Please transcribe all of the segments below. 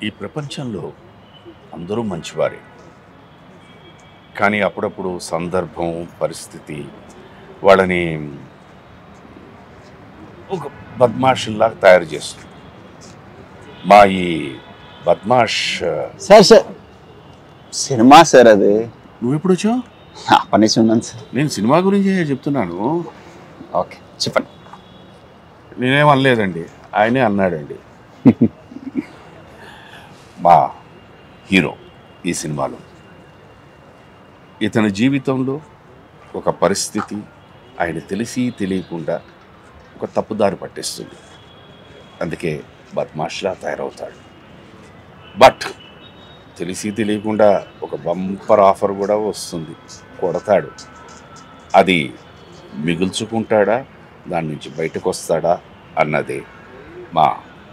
ఈ ప్రపంచంలో అందరూ మంచివారే. కానీ అప్పుడప్పుడు సందర్భం, పరిస్థితి వాళ్ళని ఒక బద్మాషుల్లాగా తయారు చేస్తుంది. మా ఈ బద్మాష్ సార్ సార్ సినిమా సార్ అది. నువ్వు ఎప్పుడు వచ్చావు? అప్పటి నుంచి ఉన్నాను సార్. నేను సినిమా గురించి చెప్తున్నాను. ఓకే చెప్పండి. నేనేం అనలేదండి, ఆయనే అన్నాడండి. మా హీరో ఈ సినిమాలో ఇతని జీవితంలో ఒక పరిస్థితి ఆయన తెలిసి తెలియకుండా ఒక తప్పుదారి పట్టిస్తుంది. అందుకే బద్మాష్లా తయారవుతాడు. బట్ తెలిసి తెలియకుండా ఒక బంపర్ ఆఫర్ కూడా వస్తుంది, కొడతాడు. అది మిగుల్చుకుంటాడా, దాని నుంచి బయటకు వస్తాడా అన్నదే మా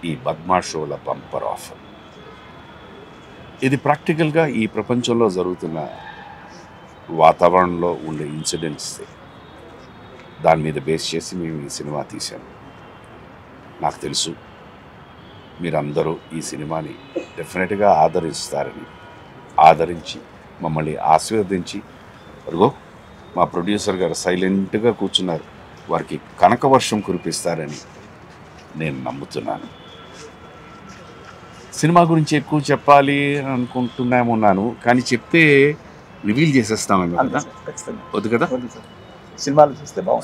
ఈ బద్మాషోల బంపర్ ఆఫర్. ఇది ప్రాక్టికల్గా ఈ ప్రపంచంలో జరుగుతున్న వాతావరణంలో ఉండే ఇన్సిడెంట్స్. దాని మీద బేస్ చేసి మేము ఈ సినిమా తీసాము. నాకు తెలుసు మీరందరూ ఈ సినిమాని డెఫినెట్గా ఆదరిస్తారని, ఆదరించి మమ్మల్ని ఆశీర్వదించి, అరుగో మా ప్రొడ్యూసర్ గారు సైలెంట్గా కూర్చున్నారు, వారికి కనక వర్షం కురిపిస్తారని నేను నమ్ముతున్నాను. సినిమా గురించి ఎక్కువ చెప్పాలి అని అనుకుంటున్నాను, కానీ చెప్తే రివీల్ చేసేస్తామేమో కదా. వద్దు కదా,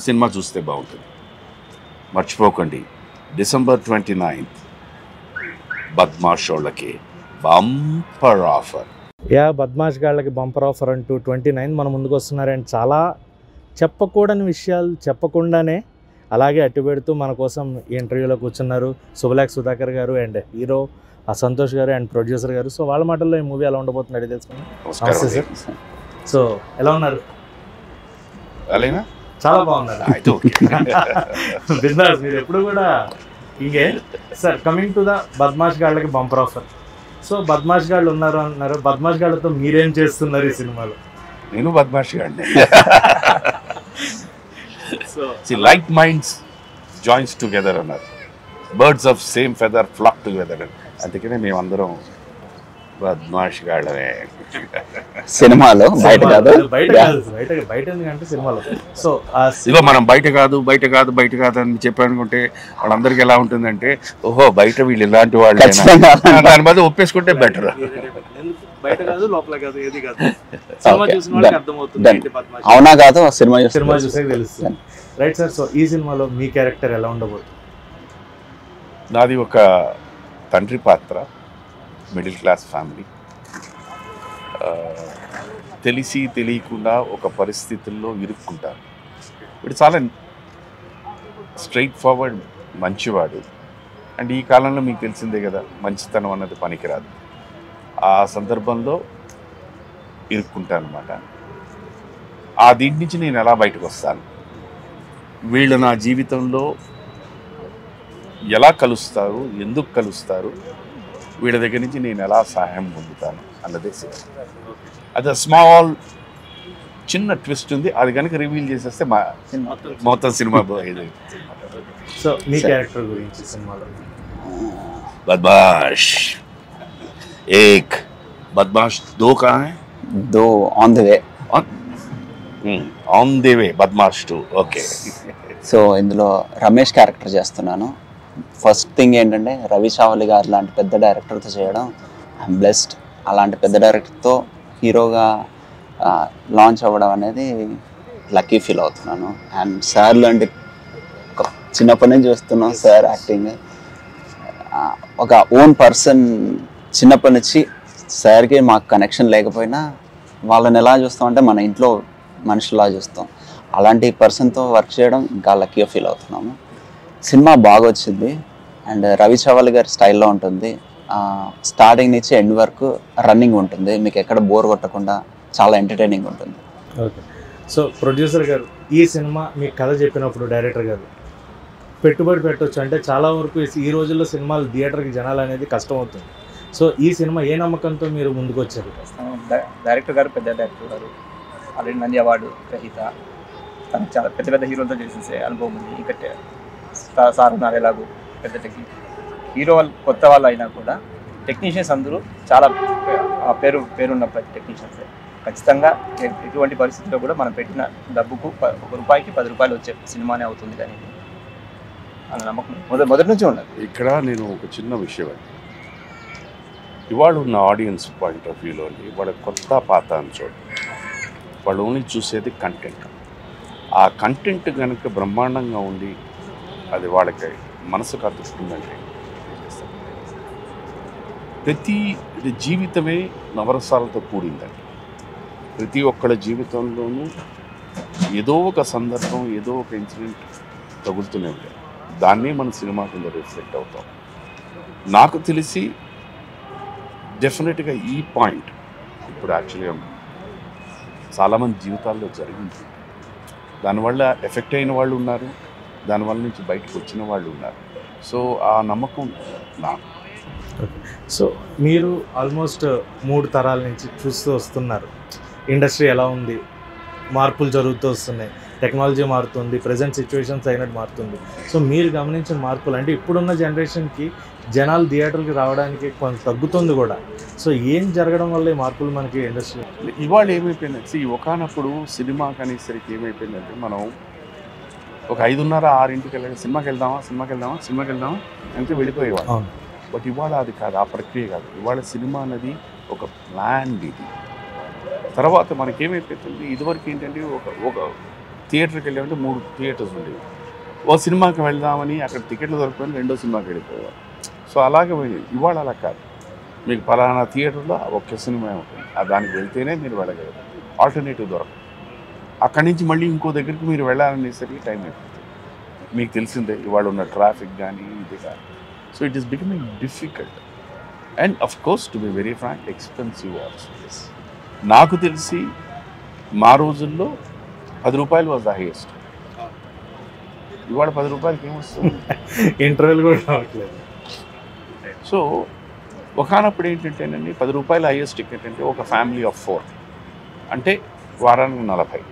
సినిమా చూస్తే బాగుంటుంది. మర్చిపోకండి, December 29th బద్మాష్ వాళ్ళకి bumper offer. బద్మాష్ Gallaki bumper offer అంటూ 29 మన ముందుకు వస్తున్నారు. అండ్ చాలా చెప్పకూడని విషయాలు చెప్పకుండానే అలాగే అట్టు పెడుతూ మన కోసం ఈ ఇంటర్వ్యూలో కూర్చున్నారు శుభలేఖ సుధాకర్ గారు అండ్ హీరో సంతోష్ గారు అండ్ ప్రొడ్యూసర్ గారు. సో వాళ్ళ మాటల్లో ఈ మూవీ ఎలా ఉండబోతుంది అడిగి తెలుసుకున్నాం. నమస్తే సార్. సో ఎలా ఉన్నారు? అలానా, చాలా బాగున్నారు. బిజినెస్ మీరు ఎప్పుడు కూడా ఇంకే sir. Coming to the Badmash Gallaki bumper offer. So బద్మాష్ గాళ్ళు ఉన్నారు అన్నారు, బద్మాష్ గాళ్ళతో మీరేం చేస్తున్నారు ఈ సినిమాలో? నేను బద్మాష్ గాడిని. లైక్ మైండ్స్ జాయిన్స్ టుగెదర్ అన్నారు, birds of same feather flock together అని. అందుకనే మేమందరం బద్మాష్ గాళ్ళమే సినిమాలో, బయట కాదు. బయట ఎందుకంటే సినిమాలో. సో ఇగో మనం బయట కాదు అని చెప్పానుకుంటే వాళ్ళందరికీ ఎలా ఉంటుందంటే, ఓహో బయట వీళ్ళు ఇలాంటి వాళ్ళు, దాని మీద ఒప్పేసుకుంటే బెటర్. బయట కాదు, లోపల కాదు, ఏది కాదు. సినిమా చూసిన వాళ్ళకి అర్థమవుతుంది. అవునా కాదు, సినిమా చూసే తెలుస్తుంది. Right sir. సో ఈ సినిమాలో మీ క్యారెక్టర్ ఎలా ఉండబోతుంది? నాది ఒక తండ్రి పాత్ర, మిడిల్ క్లాస్ ఫ్యామిలీ. తెలిసి తెలియకుండా ఒక పరిస్థితుల్లో ఇరుక్కుంటారు. వీడు చాలా స్ట్రైట్ ఫార్వర్డ్ మంచివాడు. అండ్ ఈ కాలంలో మీకు తెలిసిందే కదా, మంచితనం అన్నది పనికిరాదు. ఆ సందర్భంలో ఇరుక్కుంటాను అనమాట. ఆ దీని నుంచి నేను ఎలా బయటకు వస్తాను, వీళ్ళు నా జీవితంలో ఎలా కలుస్తారు, ఎందుకు కలుస్తారు, వీళ్ళ దగ్గర నుంచి నేను ఎలా సహాయం పొందుతాను అన్నదే సినిమా. అది స్మాల్ చిన్న ట్విస్ట్ ఉంది, అది కనుక రివీల్ చేసేస్తే మా మొత్తం సినిమా. సో మీ క్యారెక్టర్ గురించి సినిమాలో? బద్మాష్ ఏక్, బద్మాష్ దో కహాं है? దో on the way. On the way బద్మాష్ 2. ఓకే. సో ఇందులో రమేష్ క్యారెక్టర్ చేస్తున్నాను. ఫస్ట్ థింగ్ ఏంటంటే, రవి చావలి గారు లాంటి పెద్ద డైరెక్టర్తో చేయడం ఐఎమ్ బ్లెస్డ్. అలాంటి పెద్ద డైరెక్టర్తో హీరోగా లాంచ్ అవ్వడం అనేది లక్కీ ఫీల్ అవుతున్నాను. అండ్ సార్ లాంటి చిన్నప్పటి నుంచి చూస్తున్నాం సార్ యాక్టింగ్. ఒక ఓన్ పర్సన్ చిన్నప్పటి నుంచి సార్కి మాకు కనెక్షన్ లేకపోయినా వాళ్ళని ఎలా చూస్తామంటే మన ఇంట్లో మనుషులా చూస్తాం. అలాంటి పర్సన్తో వర్క్ చేయడం ఇంకా లక్కీగా ఫీల్ అవుతున్నాము. సినిమా బాగా వచ్చింది అండ్ రవి చావలి గారి స్టైల్లో ఉంటుంది. స్టార్టింగ్ నుంచి ఎండ్ వరకు రన్నింగ్ ఉంటుంది, మీకు ఎక్కడ బోర్ కొట్టకుండా చాలా ఎంటర్టైనింగ్ ఉంటుంది. ఓకే. సో ప్రొడ్యూసర్ గారు, ఈ సినిమా మీకు కథ చెప్పినప్పుడు డైరెక్టర్ గారు పెట్టుబడి పెట్టవచ్చు అంటే చాలా వరకు ఈ రోజుల్లో సినిమాలు థియేటర్కి జనాలు అనేది కష్టం అవుతుంది. సో ఈ సినిమా ఏ నమ్మకంతో మీరు ముందుకు వచ్చారు? డైరెక్టర్ గారు పెద్ద డైరెక్టర్ గారు, ఆల్రెడీ నంది అవార్డు గ్రహీత, తనకు చాలా పెద్ద పెద్ద హీరోలతో చేసేసే అనుభవం ఉంది. ఇంకా సార్ ఉన్నారు ఎలాగో పెద్ద టెక్నిక్ హీరో వాళ్ళు, కొత్త వాళ్ళు అయినా కూడా టెక్నీషియన్స్ అందరూ చాలా పేరున్న టెక్నీషియన్స్. ఖచ్చితంగా ఎటువంటి పరిస్థితుల్లో కూడా మనం పెట్టిన డబ్బుకు ₹1కి ₹10 వచ్చే సినిమానే అవుతుంది కానీ అన్న నమ్మకం మొదటి నుంచి ఉండదు. ఇక్కడ నేను ఒక చిన్న విషయం అండి, ఇవాళ ఉన్న ఆడియన్స్ పాయింట్ ఆఫ్ వ్యూలోని వాళ్ళ కొత్త పాత అని చూడండి, వాళ్ళు ఓన్లీ చూసేది కంటెంట్. ఆ కంటెంట్ కనుక బ్రహ్మాండంగా ఉండి అది వాళ్ళకి మనసుకు అతుక్కుందంటే ప్రతి జీవితమే నవరసాలతో కూడిందండి. ప్రతి ఒక్కళ్ళ జీవితంలోనూ ఏదో ఒక సందర్భం, ఏదో ఒక ఇన్సిడెంట్ తగులుతూనే ఉంటాయి. దాన్నే మన సినిమా కింద రిఫ్లెక్ట్ అవుతాం. నాకు తెలిసి డెఫినెట్గా ఈ పాయింట్ ఇప్పుడు యాక్చువల్గా చాలామంది జీవితాల్లో జరిగింది. దానివల్ల ఎఫెక్ట్ అయిన వాళ్ళు ఉన్నారు, దానివల్ల నుంచి బయటకు వచ్చిన వాళ్ళు ఉన్నారు. సో ఆ నమ్మకం నాకు. సో మీరు ఆల్మోస్ట్ 3 తరాల నుంచి చూస్తూ వస్తున్నారు, ఇండస్ట్రీ ఎలా ఉంది, మార్పులు జరుగుతూ వస్తున్నాయి, టెక్నాలజీ మారుతుంది, ప్రజెంట్ సిచ్యువేషన్స్ అయినట్టు మారుతుంది. సో మీరు గమనించిన మార్పులు అంటే ఇప్పుడున్న జనరేషన్కి జనాలు థియేటర్కి రావడానికి కొంత తగ్గుతుంది కూడా. సో ఏం జరగడం వల్ల ఈ మార్పులు మనకి ఇండస్ట్రీ ఇవాళ ఏమైపోయిందంటే ఒకనప్పుడు సినిమాకి అనేసరికి ఏమైపోయిందంటే మనం ఒక 5:30, 6 వెళ్ళి సినిమాకి వెళ్దామా అంటే వెళ్ళిపోయేవాడు. బట్ ఇవాళ అది కాదు, ఆ ప్రక్రియ కాదు. ఇవాళ సినిమా అనేది ఒక ప్లాన్. ఇది తర్వాత మనకేమైపోతుంది, ఇదివరకు ఏంటంటే ఒక థియేటర్కి వెళ్ళామంటే 3 థియేటర్స్ ఉండేవి. ఓ సినిమాకి వెళ్దామని అక్కడ టికెట్లు దొరకని రెండో సినిమాకి వెళ్ళిపోయేవారు. సో అలాగే ఇవాళ అలా కాదు, మీకు పలానా థియేటర్లో ఒక్క సినిమా ఉంటుంది, దానికి వెళ్తేనే మీరు వెళ్ళగలరు, ఆల్టర్నేటివ్ దొరకదు. అక్కడి నుంచి మళ్ళీ ఇంకో దగ్గరికి మీరు వెళ్ళాలనేసరికి టైం అయిపోతుంది. మీకు తెలిసిందే ఇవాళ ఉన్న ట్రాఫిక్ కానీ ఇది కానీ. So it is becoming difficult and of course to be very frank expensive also. నాకు తెలిసి మా రోజుల్లో ₹10 వాజ్ ద హైయెస్ట్. ఇవాళ ₹10 ఏమొస్తుంది, ఇంటర్వెల్ కూడా రావట్లేదు. సో ఒకనప్పుడు ఏంటంటేనండి ₹10 హైయెస్ట్ టికెట్ అంటే ఒక ఫ్యామిలీ ఆఫ్ 4 అంటే వారానికి 40,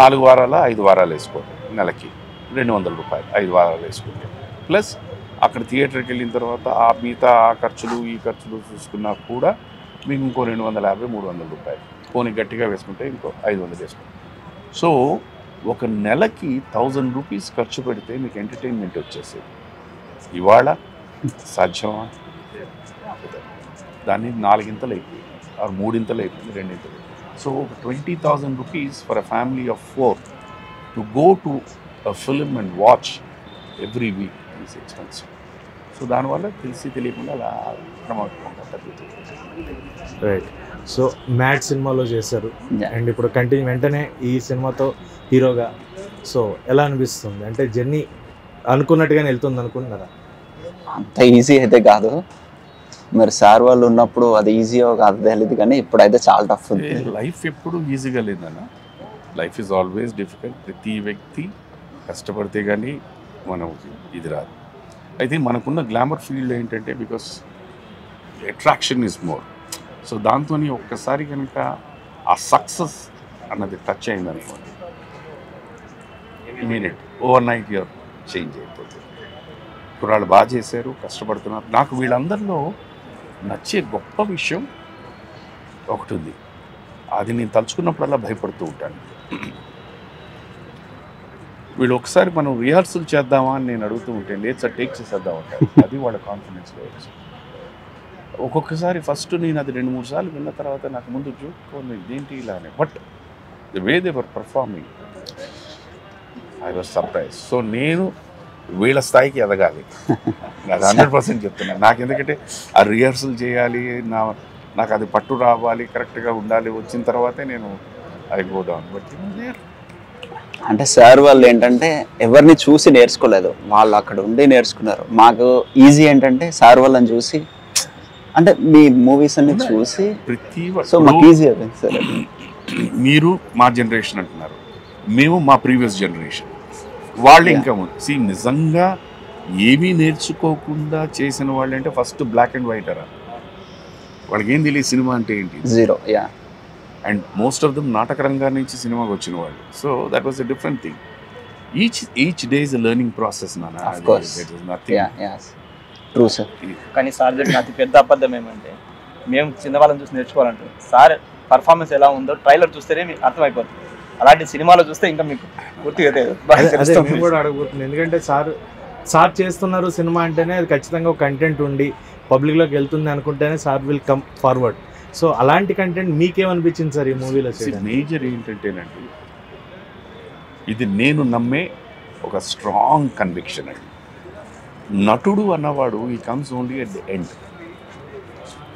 4 వారాల 5 వారాలు వేసుకోండి, నెలకి ₹200, 5 వారాలు వేసుకుంటే ప్లస్ అక్కడ థియేటర్కి వెళ్ళిన తర్వాత ఆ మిగతా ఆ ఖర్చులు ఈ ఖర్చులు చూసుకున్నా కూడా మీకు ఇంకో ₹250, ₹300 పోనీ గట్టిగా వేసుకుంటే ఇంకో 500 వేసుకుంటాం. సో ఒక నెలకి ₹1000 ఖర్చు పెడితే మీకు ఎంటర్టైన్మెంట్ వచ్చేసేది. ఇవాళ సాధ్యమా? దాన్ని 4 అయిపోయింది, 3 అయిపోయింది, 2 అయిపోయింది. సో ఒక ₹20,000 for a family of 4 to go to a film and watch every week is expensive. So దానివల్ల తెలియకుండా అలా క్రమంగా తగ్గుతుంది. రైట్. సో మ్యాడ్ సినిమాలో చేశారు అండ్ ఇప్పుడు వెంటనే ఈ సినిమాతో హీరోగా. సో ఎలా అనిపిస్తుంది, అంటే జర్నీ అనుకున్నట్టుగానే వెళ్తుంది అనుకుంటున్నారా? అంత ఈజీ అయితే కాదు, మరి సార్ వాళ్ళు ఉన్నప్పుడు అది ఈజీయో కాదు తెలియదు, కానీ ఇప్పుడైతే చాలా టఫ్ ఉంది. లైఫ్ ఎప్పుడు ఈజీగా లేదన్న, లైఫ్ ఈజ్ ఆల్వేస్ డిఫికల్ట్. ప్రతి వ్యక్తి కష్టపడితే కానీ మనం ఇది రాదు. అయితే మనకున్న గ్లామర్ ఫీల్డ్ ఏంటంటే because attraction is more. So దాంతో ఒక్కసారి కనుక ఆ సక్సెస్ అన్నది టచ్ అయిందనుకోండి, immediate overnight your change అయిపోతుంది. ఇప్పుడు వాళ్ళు బాగా చేశారు, కష్టపడుతున్నారు. నాకు వీళ్ళందరిలో నచ్చే గొప్ప విషయం ఒకటి ఉంది, అది నేను తలుచుకున్నప్పుడల్లా భయపడుతూ ఉంటాను. వీళ్ళు ఒకసారి మనం రిహార్సల్ చేద్దామా అని నేను అడుగుతూ ఉంటే లేదు సార్ టేక్ చేసేద్దాం అంటారు. అది వాళ్ళ కాన్ఫిడెన్స్లో వచ్చి ఒక్కొక్కసారి ఫస్ట్ నేను అది 2-3 సార్లు విన్న తర్వాత నాకు ముందు చూసుకోండి ఇదేంటి ఇలానే, but the way they were performing I was surprise. So నేను వీళ్ళ స్థాయికి ఎదగాలి, అది 100% చెప్తున్నాను. నాకు ఎందుకంటే ఆ రిహార్సల్ చేయాలి, నాకు అది పట్టు రావాలి, కరెక్ట్గా ఉండాలి. వచ్చిన తర్వాతే నేను ఐ గో డౌన్. బట్ అంటే సార్ వాళ్ళు ఏంటంటే ఎవరిని చూసి నేర్చుకోలేదు, వాళ్ళు అక్కడ ఉండి నేర్చుకున్నారు. మాకు ఈజీ ఏంటంటే సార్ వాళ్ళని చూసి, అంటే మీ మూవీస్ అన్ని చూసి ప్రతి సో మాకు ఈజీ అయిపోయింది సార్. మీరు మా జనరేషన్ అంటున్నారు, మేము మా ప్రీవియస్ జనరేషన్, వాళ్ళు ఇంకా నిజంగా ఏమీ నేర్చుకోకుండా చేసిన వాళ్ళు అంటే ఫస్ట్ బ్లాక్ అండ్ వైట్ అరా, వాళ్ళకి ఏం తెలియదు సినిమా అంటే ఏంటి, 0. Yeah. And most of them నాటక రంగాల నుంచి సినిమాకి వచ్చిన వాళ్ళు. So that was a different thing. Each day is a learning process నాన్న. True sir. కానీ సార్ చెప్పిన అతి పెద్ద అబద్ధం ఏమంటే మేము చిన్నవాళ్ళని చూసి నేర్చుకోవాలంటారు. సార్ పర్ఫార్మెన్స్ ఎలా ఉందో ట్రైలర్ చూస్తేనే మీకు అర్థమైపోతుంది. అలాంటి సినిమాలో చూస్తే ఇంకా మీకు పూర్తిగా కూడా అడగబోతుంది. ఎందుకంటే సార్ చేస్తున్నారు సినిమా అంటేనే అది ఖచ్చితంగా ఒక కంటెంట్ ఉండి పబ్లిక్లోకి వెళ్తుంది అనుకుంటేనే sir will come forward. So అలాంటి కంటెంట్ మీకేమనిపించింది సార్ ఈ మూవీలో? మేజర్ ఏంటంటేనండి, ఇది నేను నమ్మే ఒక స్ట్రాంగ్ కన్విక్షన్ అండి. నటుడు అన్నవాడు he comes only at the end.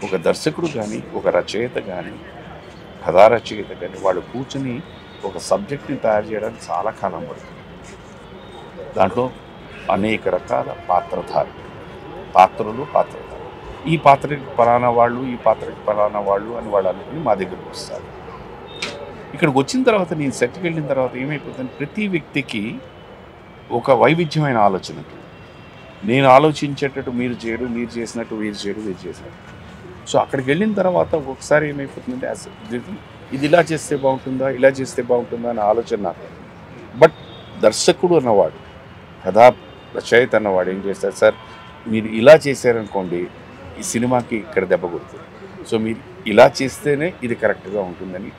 ఒక దర్శకుడు కానీ, ఒక రచయిత కానీ, కథా రచయిత కానీ వాళ్ళు కూర్చొని ఒక సబ్జెక్ట్ని తయారు చేయడానికి చాలా కాలం పడుతుంది. దాంట్లో అనేక రకాల పాత్రలు ఈ పాత్రకి పలానా వాళ్ళు, ఈ పాత్రకి పలానా వాళ్ళు అని వాళ్ళు అనుకుని మా దగ్గరకు వస్తారు. ఇక్కడికి వచ్చిన తర్వాత నేను సెట్కి వెళ్ళిన తర్వాత ఏమైపోతుంది, ప్రతి వ్యక్తికి ఒక వైవిధ్యమైన ఆలోచన ఉంటుంది. నేను ఆలోచించేటట్టు మీరు చేయరు, మీరు చేసినట్టు వీరు చేయరు, వీరు చేసినట్టు. సో అక్కడికి వెళ్ళిన తర్వాత ఒకసారి ఏమైపోతుందంటే ఇది ఇలా చేస్తే బాగుంటుందా, ఇలా చేస్తే బాగుంటుందా అనే ఆలోచన నాకు. బట్ దర్శకుడు అన్నవాడు, కథా రచయిత అన్నవాడు ఏం చేస్తారు, సార్ మీరు ఇలా చేశారనుకోండి ఈ సినిమాకి ఇక్కడ దెబ్బ కొడుతుంది, సో మీరు ఇలా చేస్తేనే ఇది కరెక్ట్గా ఉంటుందని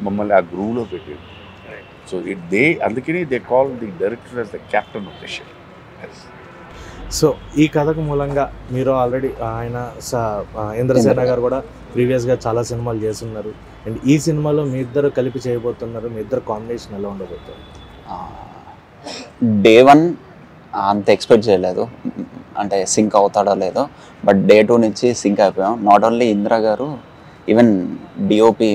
మమ్మల్ని ఆ గ్రూవ్లో పెట్టారు. సో అందుకని they call the director as the captain of the ship. So ఈ కథకు మూలంగా మీరు ఆల్రెడీ ఆయన ఇంద్రసేన గారు కూడా ప్రీవియస్గా చాలా సినిమాలు చేస్తున్నారు. అండ్ ఈ సినిమాలో మీ ఇద్దరు కలిపి చేయబోతున్నారు. మీ ఇద్దరు కాంబినేషన్ ఎలా ఉండబోతుంది? డే 1 అంత ఎక్స్పెక్ట్ చేయలేదు, అంటే సింక్ అవుతాడో లేదో. బట్ డే 2 నుంచి సింక్ అయిపోయాం. నాట్ ఓన్లీ ఇంద్ర గారు, even DOP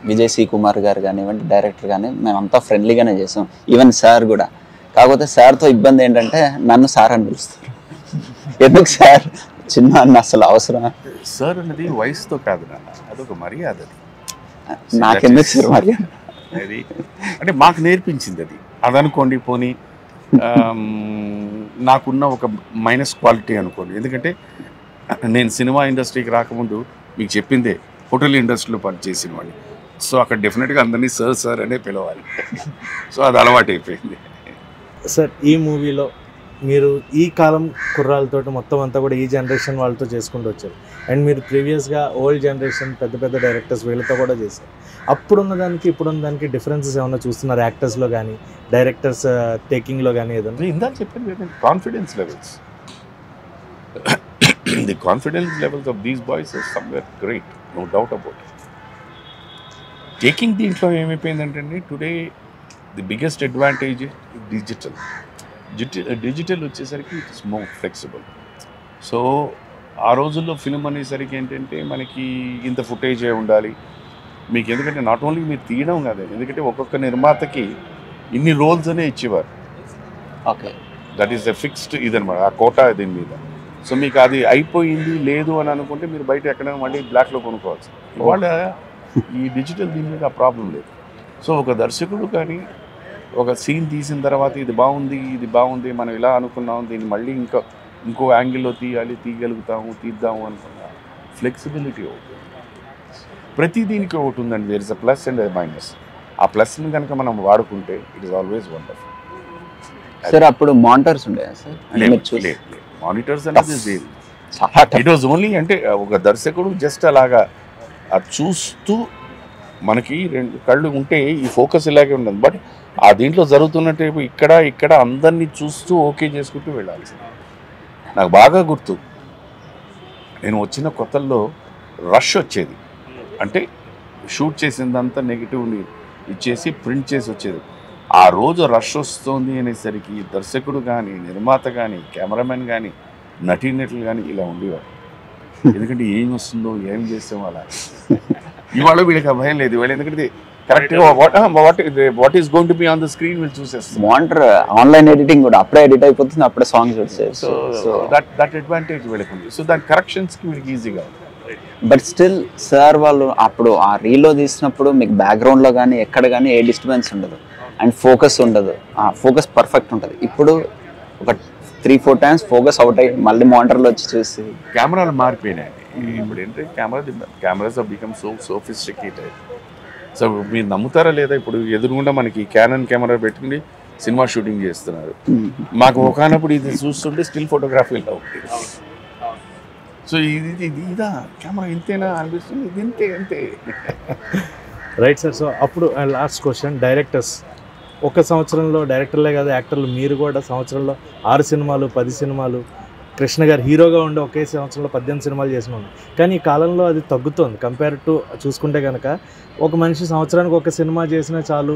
Vijay C Kumar గారు కానివ్వండి, డైరెక్టర్ కానీ, మేమంతా ఫ్రెండ్లీగానే చేసాం. ఈవెన్ సార్ కూడా. కాకపోతే సార్తో ఇబ్బంది ఏంటంటే నన్ను సార్ అని పిలుస్తారు. ఎందుకు సార్, చిన్న అన్న అసలు అవసరం? సార్ అన్నది వయసుతో కాదు నాన్న, అదొక మర్యాద. నాకెందుకు సార్ మర్యాద? అది అంటే మాకు నేర్పించింది అది అనుకోండి. పోనీ నాకున్న ఒక మైనస్ క్వాలిటీ అనుకోండి. ఎందుకంటే నేను సినిమా ఇండస్ట్రీకి రాకముందు మీకు చెప్పిందే హోటల్ ఇండస్ట్రీలో పనిచేసిన వాడిని. సో అక్కడ డెఫినెట్గా అందరినీ సార్ అనే పిలవాలి. సో అది అలవాటు అయిపోయింది. సార్ ఈ మూవీలో మీరు ఈ కాలం కుర్రాలతో మొత్తం అంతా కూడా ఈ జనరేషన్ వాళ్ళతో చేసుకుంటూ వచ్చారు. అండ్ మీరు ప్రీవియస్గా ఓల్డ్ జనరేషన్ పెద్ద డైరెక్టర్స్ వీళ్ళతో కూడా చేశారు. అప్పుడున్న దానికి ఇప్పుడున్న దానికి డిఫరెన్సెస్ ఏమైనా చూస్తున్నారు యాక్టర్స్లో కానీ, డైరెక్టర్స్ టేకింగ్లో కానీ? ఏదన్నా ఇందాక చెప్పాను confidence levels, the confidence levels of these boys are somewhere great, no doubt about it. Taking దీంట్లో ఏమైపోయిందంటే today the biggest advantage digital వచ్చేసరికి it is more flexible. So ఆ రోజుల్లో ఫిల్మ్ అనేసరికి ఏంటంటే మనకి ఇంత ఫుటేజే ఉండాలి మీకు. ఎందుకంటే నాట్ ఓన్లీ మీరు తీయడం కాదు, ఎందుకంటే ఒక్కొక్క నిర్మాతకి ఇన్ని రోల్స్ అనే ఇచ్చేవారు. Okay, that is the fixed ఇదనమాట, ఆ కోటా దీని మీద. సో మీకు అది అయిపోయింది లేదు అని అనుకుంటే మీరు బయట ఎక్కడైనా మళ్ళీ బ్లాక్లో కొనుక్కోవచ్చు. ఇవాళ ఈ డిజిటల్ దీని మీద ఆ ప్రాబ్లం లేదు. సో ఒక దర్శకుడు కానీ ఒక సీన్ తీసిన తర్వాత ఇది బాగుంది మనం ఇలా అనుకున్నాం, దీన్ని మళ్ళీ ఇంకో యాంగిల్లో తీద్దాము అనుకున్నా ఫ్లెక్సిబిలిటీ అవుతుంది. ప్రతి దీనికి ఒకటి ఉందండి, there is a plus and minus. ఆ ప్లస్ని కనుక మనం వాడుకుంటే it is always wonderful. Sir అప్పుడు మానిటర్స్ ఉండేదా సార్? మానిటర్స్ అనేది ఇట్ వాజ్ ఓన్లీ అంటే ఒక దర్శకుడు జస్ట్ అలాగా అది చూస్తూ మనకి 2 కళ్ళు ఉంటే ఈ ఫోకస్ ఇలాగే ఉండదు. బట్ ఆ దీంట్లో జరుగుతున్నట్టు ఇక్కడ అందరినీ చూస్తూ ఓకే చేసుకుంటూ వెళ్ళాల్సింది. నాకు బాగా గుర్తు, నేను వచ్చిన కొత్తల్లో రష్ వచ్చేది. అంటే షూట్ చేసిందంతా నెగిటివ్ని ఇచ్చేసి ప్రింట్ చేసి వచ్చేది. ఆ రోజు రష్ వస్తుంది అనేసరికి దర్శకుడు కానీ, నిర్మాత కానీ, కెమెరామెన్ కానీ, నటీనటులు కానీ ఇలా ఉండేవారు. ఎందుకంటే ఏం వస్తుందో ఏం చేస్తామో అలా. ఇవాళ వీళ్ళకి భయం లేదు. ఇవాళ ఎందుకంటే కరెక్ట్గా what is going to be on the screen వీళ్ళు చూసేస్తాం. మానిటర్ ఆన్లైన్ ఎడిటింగ్ కూడా అప్పుడే ఎడిట్ అయిపోతుంది, అప్పుడే సాంగ్ చూసేది. సో దట్ అడ్వాంటేజ్ వీళ్ళకి ఉంది. సో దాని కరెక్షన్స్కి వీళ్ళకి ఈజీగా ఉంది. బట్ స్టిల్ సార్ వాళ్ళు అప్పుడు ఆ రీల్లో తీసినప్పుడు మీకు బ్యాక్గ్రౌండ్లో కానీ ఎక్కడ కానీ ఏ డిస్టర్బెన్స్ ఉండదు అండ్ ఫోకస్ ఉండదు, ఫోకస్ పర్ఫెక్ట్ ఉంటుంది. ఇప్పుడు ఒక 3-4 టైమ్స్ ఫోకస్ అవుట్ అయ్యి మళ్ళీ మానిటర్లో వచ్చి చూసి కెమెరాలు మారిపోయినాయి. ఇప్పుడు ఏంటంటే cameras are become so sophisticated. So మీరు నమ్ముతారా లేదా, ఇప్పుడు ఎదురుగుండా మనకి క్యానన్ కెమెరా పెట్టుకుని సినిమా షూటింగ్ చేస్తున్నారు. మాకు ఒకనప్పుడు ఇది చూస్తుంటే స్టిల్ ఫోటోగ్రఫీలో ఉంటుంది. సో ఇదా కెమెరా ఇంతేనా అనిపిస్తుంది, ఇది ఇంతే అంతే. Right sir. సో అప్పుడు లాస్ట్ క్వశ్చన్, డైరెక్టర్స్ ఒక సంవత్సరంలో, డైరెక్టర్లే కాదు యాక్టర్లు మీరు కూడా సంవత్సరంలో 6 సినిమాలు 10 సినిమాలు, కృష్ణ గారు హీరోగా ఉండి ఒకే సంవత్సరంలో 18 సినిమాలు చేసిన వాళ్ళు. కానీ ఈ కాలంలో అది తగ్గుతోంది కంపేర్ టు చూసుకుంటే కనుక. ఒక మనిషి సంవత్సరానికి ఒక సినిమా చేసినా చాలు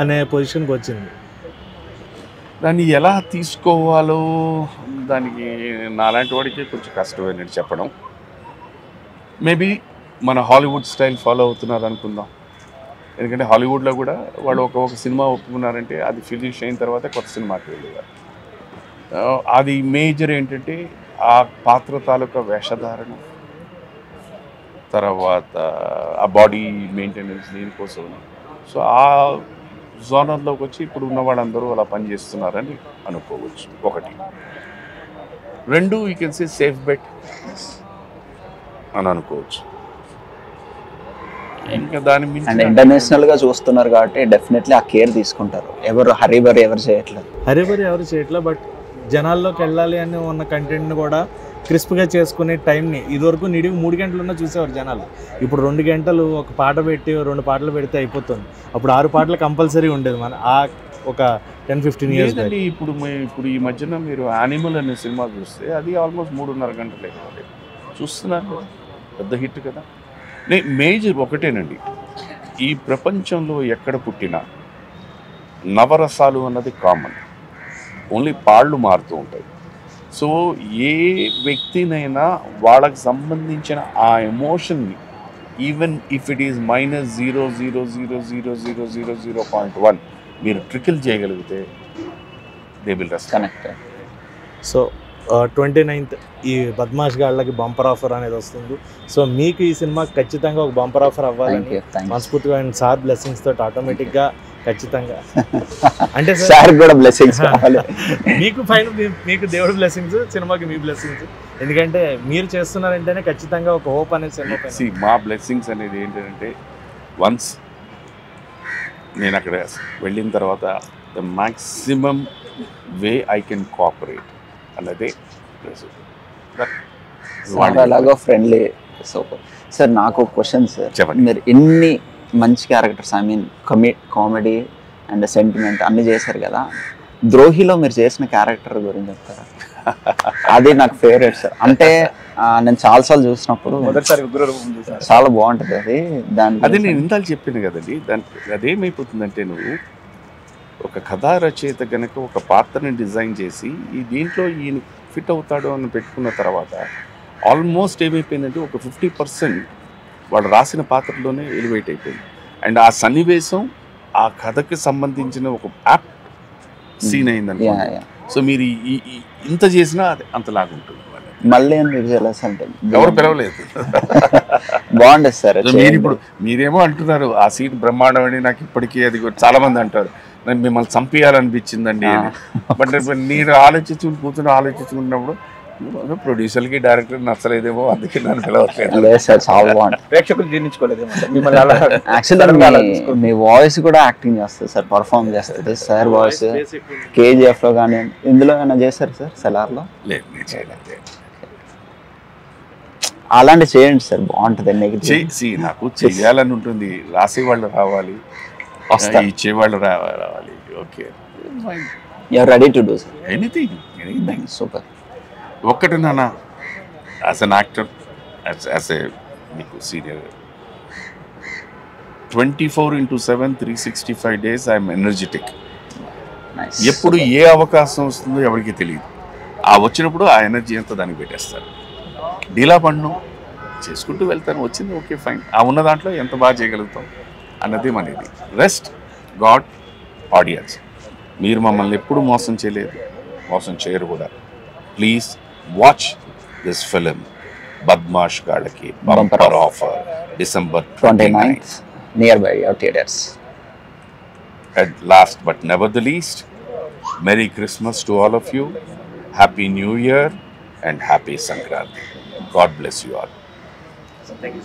అనే పొజిషన్కి వచ్చింది. దాన్ని ఎలా తీసుకోవాలో దానికి నాలాంటి వాడికి కొంచెం కష్టమైనట్టు చెప్పడం. మేబీ మన హాలీవుడ్ స్టైల్ ఫాలో అవుతున్నారు అనుకుందాం. ఎందుకంటే హాలీవుడ్లో కూడా వాళ్ళు ఒక సినిమా ఒప్పుకున్నారంటే అది ఫినిష్ అయిన తర్వాత కొత్త సినిమాకి వెళ్ళేవారు. అది మేజర్ ఏంటంటే ఆ పాత్ర తాలూకా వేషధారణ, తర్వాత ఆ బాడీ మెయింటెనెన్స్ దీనికోసం. సో ఆ జోనర్లోకి వచ్చి ఇప్పుడు ఉన్న వాళ్ళందరూ అలా పనిచేస్తున్నారని అనుకోవచ్చు. ఒకటి. 2, you can say safe bet అని అనుకోవచ్చు. ఇంకా దాని అండ్ మించి ఇంటర్నేషనల్గా చూస్తున్నారు కాబట్టి డెఫినెట్లీ ఆ కేర్ తీసుకుంటారు. ఎవరు హరీబరి ఎవరు చేయట్లేదు. హరిబరి ఎవరు చేయట్లా, బట్ జనాల్లోకి వెళ్ళాలి అని ఉన్న కంటెంట్ని కూడా క్రిస్ప్గా చేసుకునే టైంని ఇదివరకు నిడివి 3 గంటలున్నా చూసేవారు జనాలు. ఇప్పుడు 2 గంటలు ఒక పాట పెట్టి 2 పాటలు పెడితే అయిపోతుంది. అప్పుడు 6 పాటలు కంపల్సరీ ఉండేది మన ఆ ఒక 10-15 ఇయర్స్. లేదండి, ఇప్పుడు ఈ మధ్యన మీరు యానిమల్ అనే సినిమా చూస్తే అది ఆల్మోస్ట్ 3.5 గంటలు అయిపోయింది. చూస్తున్నారు కదా, పెద్ద హిట్ కదా. మేజర్ ఒకటేనండి, ఈ ప్రపంచంలో ఎక్కడ పుట్టినా నవరసాలు అన్నది కామన్, ఓన్లీ పాళ్ళు మారుతూ ఉంటాయి. సో ఏ వ్యక్తినైనా వాళ్ళకి సంబంధించిన ఆ ఎమోషన్ని ఈవెన్ ఇఫ్ ఇట్ ఈస్ -0.0000000.1 మీరు ట్రికిల్ చేయగలిగితే they will connect. So 29th ఈ బద్మాష్ గాళ్ళకి బంపర్ ఆఫర్ అనేది వస్తుంది. సో మీకు ఈ సినిమా ఖచ్చితంగా ఒక బంపర్ ఆఫర్ అవ్వాలని మనస్ఫూర్తిగా అండ్ సార్ బ్లెస్సింగ్స్ తోటి ఆటోమేటిక్గా ఖచ్చితంగా అంటే సార్ కూడా బ్లెస్సింగ్స్ కావాలి. మీకు ఫైన్, మీకు దేవుడి బ్లెస్సింగ్స్, సినిమాకి మీ బ్లెస్సింగ్స్. ఎందుకంటే మీరు చేస్తున్నారంటేనే ఖచ్చితంగా ఒక హోప్ అనేది సినిమా పైన. మా బ్లెస్సింగ్స్ అనేది ఏంటంటే వన్స్ నేను అక్కడ వెళ్ళిన తర్వాత the maximum way I can cooperate అన్నదే అలాగో ఫ్రెండ్లీ. Super sir. నాకు క్వశ్చన్ సార్, చెప్పండి. మీరు ఇన్ని మంచి characters, I mean comedy and sentiment అన్ని చేశారు కదా, ద్రోహిలో మీరు చేసిన క్యారెక్టర్ గురించి చెప్తారా? అది నాకు ఫేవరెట్ సార్. అంటే నేను చాలాసార్లు చూసినప్పుడు మొదటిసారి ఉగ్రరూపం చూసాను. చాలా బాగుంటుంది అది. అదే నేను ఇందాక చెప్పాను కదండి, అదేమైపోతుందంటే నువ్వు ఒక కథా రచయిత కనుక ఒక పాత్రని డిజైన్ చేసి ఈ దీంట్లో ఈయన ఫిట్ అవుతాడు అని పెట్టుకున్న తర్వాత ఆల్మోస్ట్ ఏమైపోయిందంటే ఒక 50% వాడు రాసిన పాత్రలోనే ఎలివేట్ అయిపోయింది. అండ్ ఆ సన్నివేశం ఆ కథకి సంబంధించిన ఒక యాప్ సీన్ అయిందండి. సో మీరు ఇంత చేసినా అది అంతలాగా ఉంటుంది. మళ్ళీ మీరు jealous అంటే ఎవరు పిలవలేదు. బాగుండదు సార్. మీరు ఇప్పుడు మీరేమో అంటున్నారు ఆ సీన్ బ్రహ్మాండం అని, నాకు ఇప్పటికీ అది చాలా మంది అంటారు నేను మిమ్మల్ని చంపేయాలనిపించిందండి అని. బట్ నేను కూర్చొని ఆలోచించుకున్నప్పుడు ప్రొడ్యూసర్కి డైరెక్టర్ నచ్చలేదేమో, అందుకే నన్ను పిలవట్లేదు. లేదు సార్, చాలా బాగుంటుంది. ప్రేక్షకులు జీర్ణించుకోలేదేమో సార్ మిమ్మల్ని అలా. యాక్చువల్లీ మీ వాయిస్ కూడా యాక్టింగ్ చేస్తుంది సార్, పర్ఫార్మ్ చేస్తుంది సార్. వాయిస్ కేజీఎఫ్లో కానీ ఇందులో ఏమైనా చేశారు సార్? సెలార్లో లేదు, నేను చేయలేదు. అలాంటి చేయండి సార్, బాగుంటుంది. నాకు చెయ్యాలని ఉంటుంది, రాసేవాళ్ళు రావాలి, ఇచ్చేవాళ్ళు రావాలి. Okay, you are ready to do sir anything. Super. ఒక్కటి నాన్న, as an actor, as a మీకు సీనియర్ 24/7 365 days ఐఎమ్ ఎనర్జెటిక్. ఎప్పుడు ఏ అవకాశం వస్తుందో ఎవరికి తెలియదు. ఆ వచ్చినప్పుడు ఆ ఎనర్జీ అంతా దానికి పెట్టేస్తారు. డీలా పన్ను చేసుకుంటూ వెళ్తాను, వచ్చింది ఓకే ఫైన్. ఆ ఉన్న దాంట్లో ఎంత బాగా చేయగలుగుతాం అన్నది మనది. Rest god, audience. మీరు మమ్మల్ని ఎప్పుడు మోసం చేయలేదు, మోసం చేయరు కూడా. Please watch this film Badmash Gallaki bumper offer December 29th nearby your theaters. And last but never the least, Merry Christmas to all of you, Happy New Year and Happy Sankranti. God bless you all. Thank you.